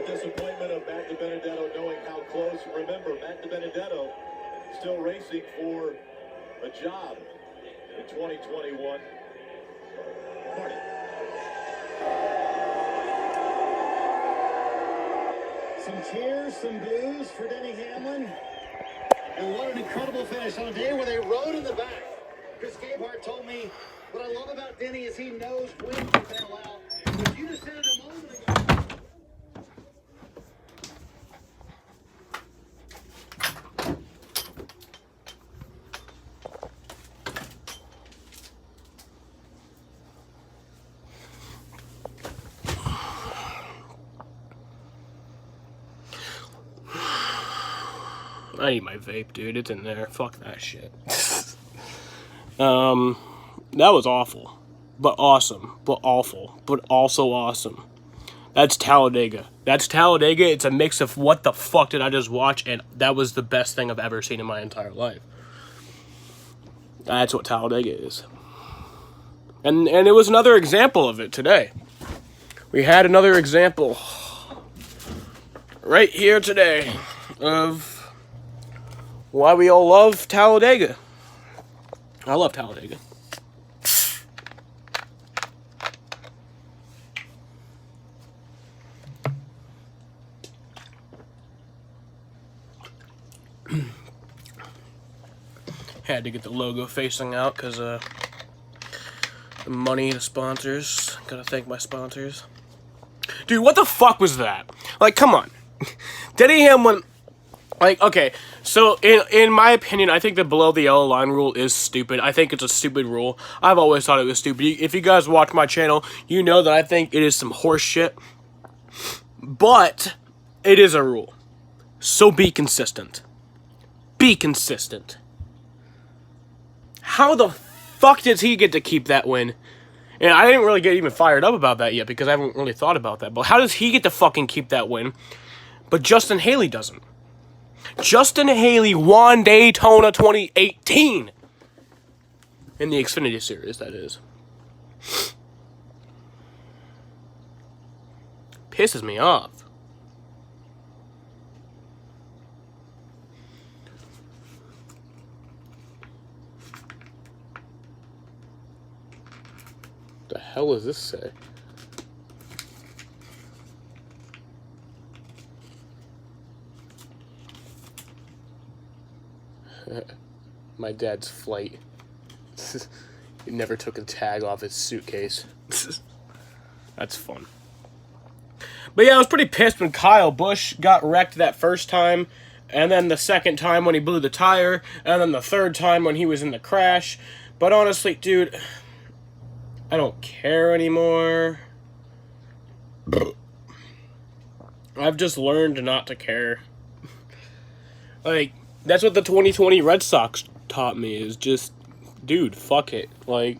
disappointment of Matt DiBenedetto knowing how close. Remember, Matt DiBenedetto still racing for a job in 2021. Marty. Some cheers, some boos for Denny Hamlin. And what an incredible finish on a day where they rode in the back. Chris Gabehart told me what I love about Denny is he knows when to bail out. But you just said it a moment ago. I need my vape, dude. It's in there. Fuck that shit. That was awful. But awesome. But awful. But also awesome. That's Talladega. That's Talladega. It's a mix of what the fuck did I just watch, and that was the best thing I've ever seen in my entire life. That's what Talladega is. And it was another example of it today. We had another example right here today of why we all love Talladega. I love Talladega. Had to get the logo facing out because the money, the sponsors. Gotta thank my sponsors. Dude, what the fuck was that? Like, come on. Denny Hamlin, like, okay, so in my opinion, I think the below the yellow line rule is stupid. I think it's a stupid rule. I've always thought it was stupid. If you guys watch my channel, you know that I think it is some horse shit. But it is a rule. So be consistent. Be consistent. How the fuck does he get to keep that win? And I didn't really get even fired up about that yet because I haven't really thought about that. But how does he get to fucking keep that win? But Justin Haley doesn't. Justin Haley won Daytona 2018. In the Xfinity Series, that is. Pisses me off. The hell does this say? My dad's flight. He never took a tag off his suitcase. That's fun. But yeah, I was pretty pissed when Kyle Busch got wrecked that first time, and then the second time when he blew the tire, and then the third time when he was in the crash. But honestly, dude, I don't care anymore. I've just learned not to care. Like, that's what the 2020 Red Sox taught me, is just, dude, fuck it. Like,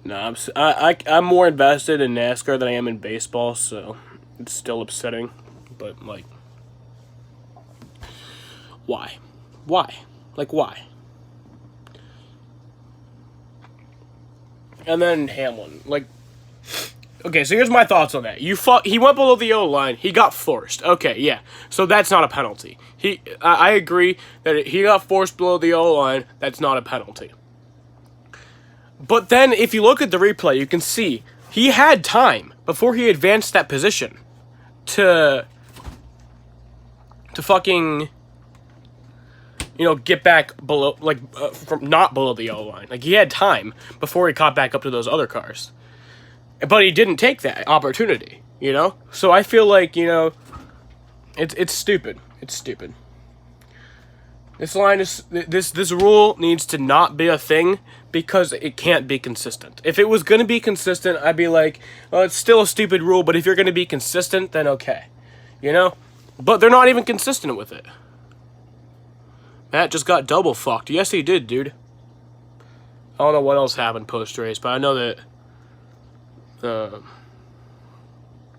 nah, I'm more invested in NASCAR than I am in baseball, so it's still upsetting. But, like, why? Why? Like, why? And then Hamlin, like, okay, so here's my thoughts on that. He went below the yellow line. He got forced. Okay, yeah. So that's not a penalty. I agree that he got forced below the yellow line. That's not a penalty. But then if you look at the replay, you can see he had time before he advanced that position to fucking, you know, get back below, like, from not below the yellow line. Like, he had time before he caught back up to those other cars. But he didn't take that opportunity, you know? So I feel like, you know, it's stupid. It's stupid. This line is, this rule needs to not be a thing because it can't be consistent. If it was going to be consistent, I'd be like, oh, it's still a stupid rule, but if you're going to be consistent, then okay. You know? But they're not even consistent with it. Matt just got double fucked. Yes, he did, dude. I don't know what else happened post-race, but I know that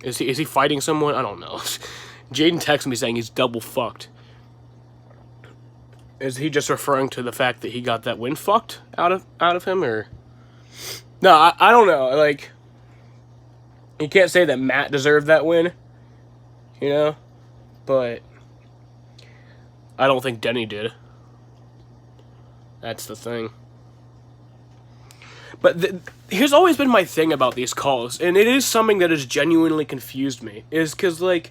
is he fighting someone? I don't know. Jaden texted me saying he's double fucked. Is he just referring to the fact that he got that win fucked out of him, or? No, I don't know. Like, you can't say that Matt deserved that win you know? But I don't think Denny did. That's the thing. But here's always been my thing about these calls, and it is something that has genuinely confused me, is because, like,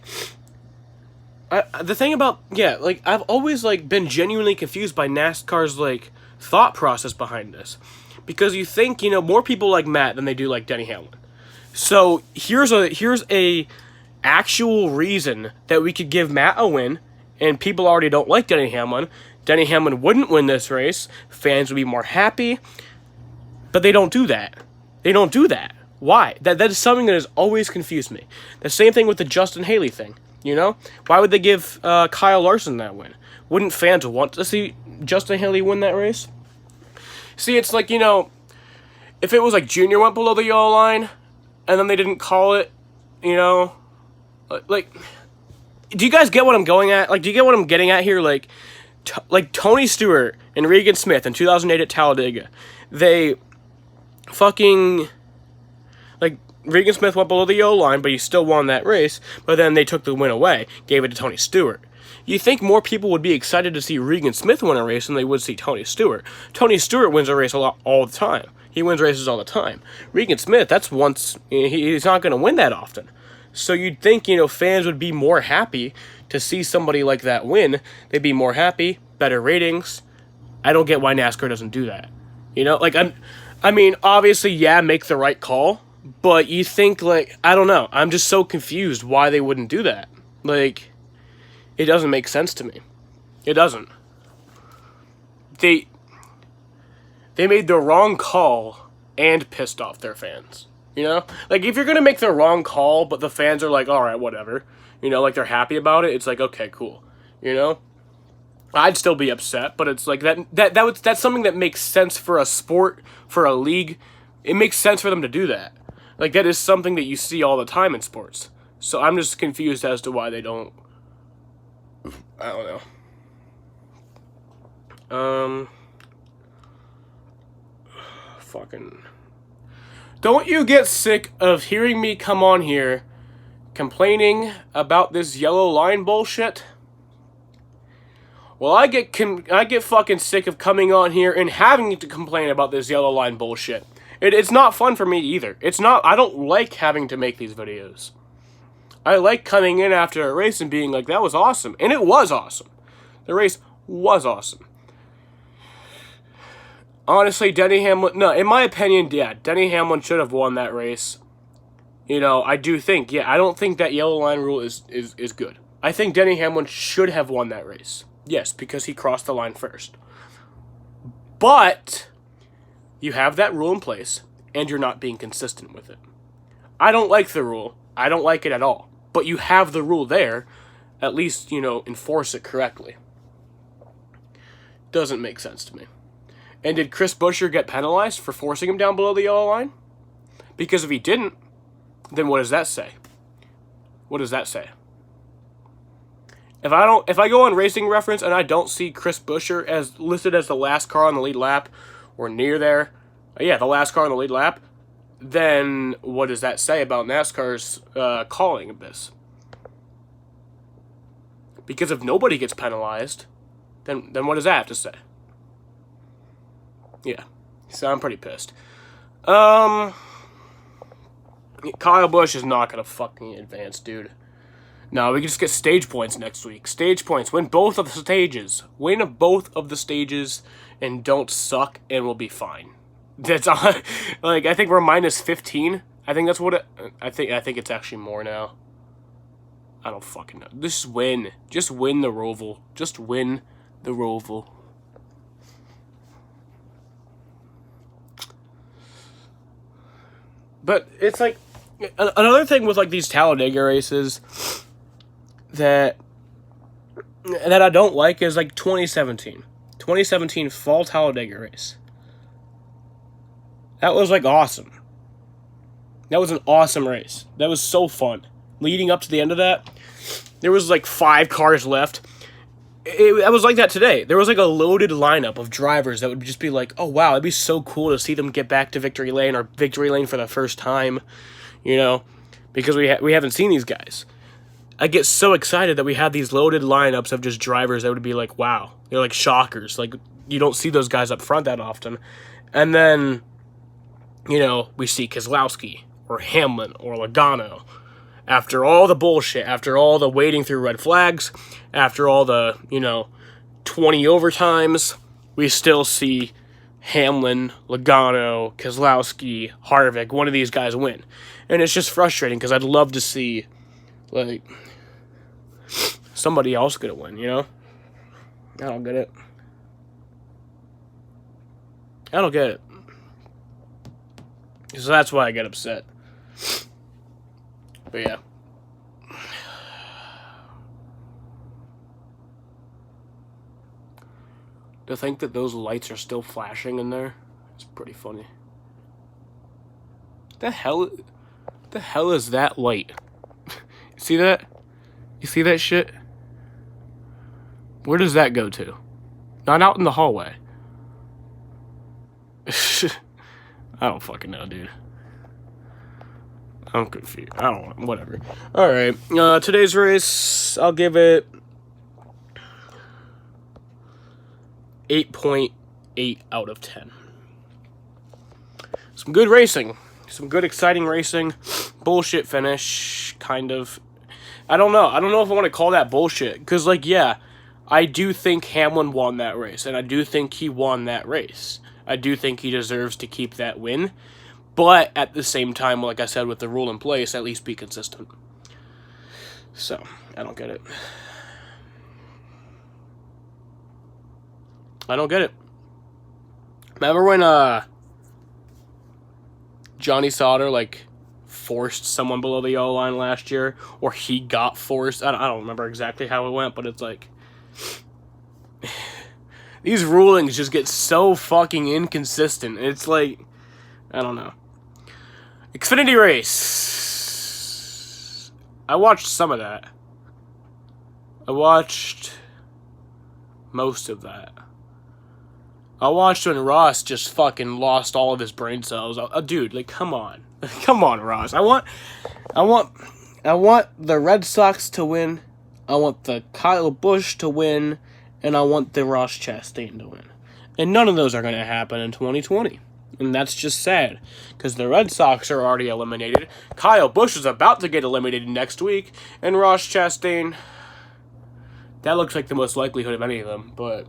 the thing about, like, I've always, like, been genuinely confused by NASCAR's, like, thought process behind this. Because you think, you know, more people like Matt than they do like Denny Hamlin. So, here's a actual reason that we could give Matt a win, and people already don't like Denny Hamlin. Denny Hamlin wouldn't win this race. Fans would be more happy. But they don't do that. They don't do that. Why? That is something that has always confused me. The same thing with the Justin Haley thing, you know? Why would they give Kyle Larson that win? Wouldn't fans want to see Justin Haley win that race? See, it's like, you know, if it was like Junior went below the yellow line, and then they didn't call it, you know? Like, do you guys get what I'm going at? Like, do you get what I'm getting at here? Like Tony Stewart and Regan Smith in 2008 at Talladega, they fucking, like, Regan Smith went below the yellow line, but he still won that race, but then they took the win away, gave it to Tony Stewart. You think more people would be excited to see Regan Smith win a race than they would see Tony Stewart. Tony Stewart wins a race all the time. He wins races all the time. Regan Smith, that's once, he's not going to win that often. So you'd think, you know, fans would be more happy to see somebody like that win. They'd be more happy, better ratings. I don't get why NASCAR doesn't do that. You know, like, I mean, obviously, yeah, make the right call, but you think, like, I don't know. I'm just so confused why they wouldn't do that. Like, it doesn't make sense to me. It doesn't. They made the wrong call and pissed off their fans. You know? Like, if you're going to make the wrong call, but the fans are like, all right, whatever. You know, like, they're happy about it, it's like, okay, cool. You know? I'd still be upset, but it's like that's something that makes sense for a sport, for a league. It makes sense for them to do that. Like, that is something that you see all the time in sports. So I'm just confused as to why they don't. I don't know. Fucking. Don't you get sick of hearing me come on here complaining about this yellow line bullshit? Well, I get fucking sick of coming on here and having to complain about this yellow line bullshit. It's not fun for me either. It's not. I don't like having to make these videos. I like coming in after a race and being like, that was awesome. And it was awesome. The race was awesome. Honestly, Denny Hamlin, no, in my opinion, yeah, Denny Hamlin should have won that race. You know, I do think, yeah, I don't think that yellow line rule is good. I think Denny Hamlin should have won that race. Yes, because he crossed the line first. But you have that rule in place, and you're not being consistent with it. I don't like the rule. I don't like it at all. But you have the rule there. At least, you know, enforce it correctly. Doesn't make sense to me. And did Chris Buescher get penalized for forcing him down below the yellow line? Because if he didn't, then what does that say? What does that say? If I go on Racing Reference and I don't see Chris Buescher as listed as the last car on the lead lap, or near there, the last car on the lead lap, then what does that say about NASCAR's calling of this? Because if nobody gets penalized, then what does that have to say? Yeah, so I'm pretty pissed. Kyle Busch is not gonna fucking advance, dude. No, we can just get stage points next week. Stage points. Win both of the stages. Win both of the stages and don't suck and we'll be fine. That's all. Like, I think we're minus 15. I think that's what it... I think it's actually more now. I don't fucking know. Just win. Just win the Roval. Just win the Roval. But it's like... Another thing with, like, these Talladega races that I don't like is, like, 2017. 2017 Fall Talladega race. That was, like, awesome. That was an awesome race. That was so fun. Leading up to the end of that, there was, like, 5 cars left. It was like that today. There was, like, a loaded lineup of drivers that would just be like, oh, wow, it'd be so cool to see them get back to victory lane or victory lane for the first time, you know, because we haven't seen these guys. I get so excited that we had these loaded lineups of just drivers that would be like, wow. They're like shockers. Like, you don't see those guys up front that often. And then, you know, we see Keselowski or Hamlin or Logano. After all the bullshit, after all the waiting through red flags, after all the, 20 overtimes, we still see Hamlin, Logano, Keselowski, Harvick, one of these guys win. And it's just frustrating because I'd love to see, like, somebody else get a win, I don't get it. I don't get it. So that's why I get upset. But yeah. To think that those lights are still flashing in there, it's pretty funny. The hell is that light? See that? You see that shit? Where does that go to? Not out in the hallway. I don't fucking know, dude. I'm confused. I don't know. Whatever. Alright. Today's race, I'll give it 8.8 out of 10. Some good racing. Some good, exciting racing. Bullshit finish, kind of. I don't know. I don't know if I want to call that bullshit. Because, like, yeah, I do think Hamlin won that race. And I do think he won that race. I do think he deserves to keep that win. But, at the same time, like I said, with the rule in place, at least be consistent. So, I don't get it. I don't get it. Remember when Johnny Sauter forced someone below the yellow line last year, or he got forced? I don't remember exactly how it went, but it's like these rulings just get so fucking inconsistent. It's like, I don't know. Xfinity race. I watched some of that. I watched most of that. I watched when Ross just fucking lost all of his brain cells. Dude, like, come on. Come on, Ross. I want the Red Sox to win. I want the Kyle Busch to win. And I want the Ross Chastain to win. And none of those are going to happen in 2020. And that's just sad. Because the Red Sox are already eliminated. Kyle Busch is about to get eliminated next week. And Ross Chastain, that looks like the most likelihood of any of them. But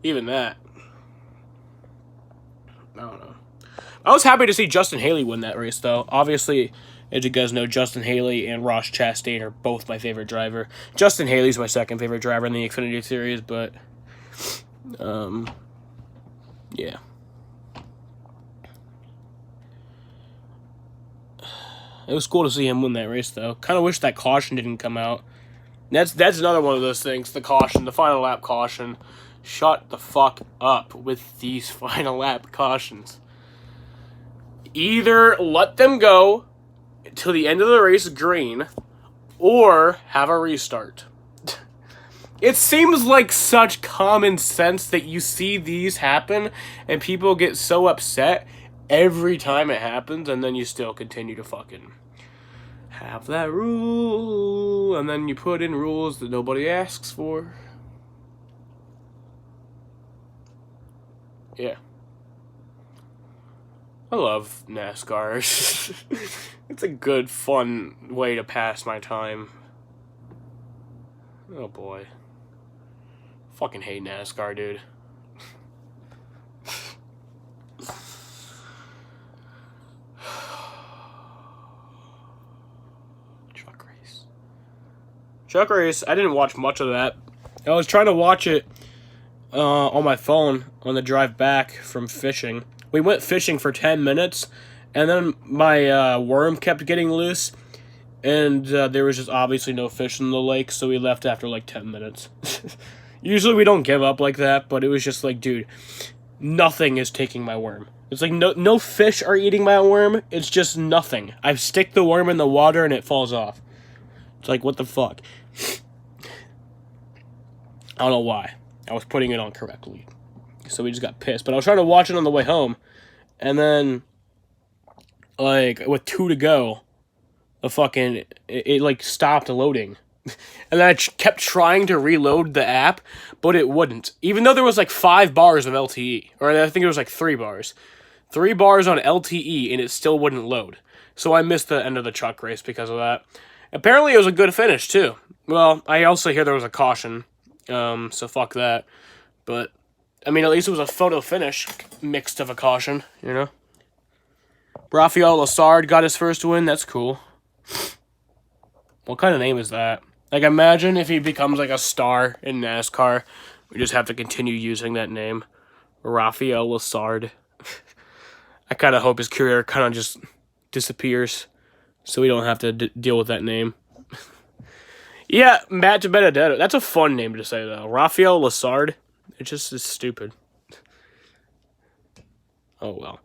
even that, I don't know. I was happy to see Justin Haley win that race, though. Obviously, as you guys know, Justin Haley and Ross Chastain are both my favorite driver. Justin Haley's my second favorite driver in the Xfinity Series, but yeah. It was cool to see him win that race, though. Kind of wish that caution didn't come out. That's another one of those things, the caution, the final lap caution. Shut the fuck up with these final lap cautions. Either let them go till the end of the race green, or have a restart. It seems like such common sense that you see these happen, and people get so upset every time it happens, and then you still continue to fucking have that rule, and then you put in rules that nobody asks for. Yeah. I love NASCAR. It's a good, fun way to pass my time. Oh boy. Fucking hate NASCAR, dude. Truck race. I didn't watch much of that. I was trying to watch it on my phone on the drive back from fishing. We went fishing for 10 minutes, and then my worm kept getting loose, and there was just obviously no fish in the lake, so we left after like 10 minutes. Usually we don't give up like that, but it was just like, dude, nothing is taking my worm. It's like no fish are eating my worm, it's just nothing. I stick the worm in the water and it falls off. It's like, what the fuck? I don't know why. I was putting it on correctly. So we just got pissed. But I was trying to watch it on the way home. And then, like, with 2 to go, it like stopped loading. And then I kept trying to reload the app, but it wouldn't. Even though there was like 5 bars of LTE, or I think it was like 3 bars. 3 bars on LTE, and it still wouldn't load. So I missed the end of the truck race because of that. Apparently it was a good finish, too. Well, I also hear there was a caution, so fuck that. But, I mean, at least it was a photo finish mixed of a caution, you know? Rafael Lassard got his first win, that's cool. What kind of name is that? Like, imagine if he becomes, like, a star in NASCAR. We just have to continue using that name. Rafael Lassard. I kind of hope his career kind of just disappears. So we don't have to deal with that name. Yeah, Matt Benedetto. That's a fun name to say, though. Rafael Lassard. It just is stupid. Oh, well.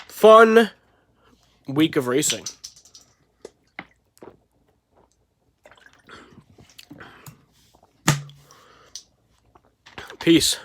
Fun week of racing. Peace.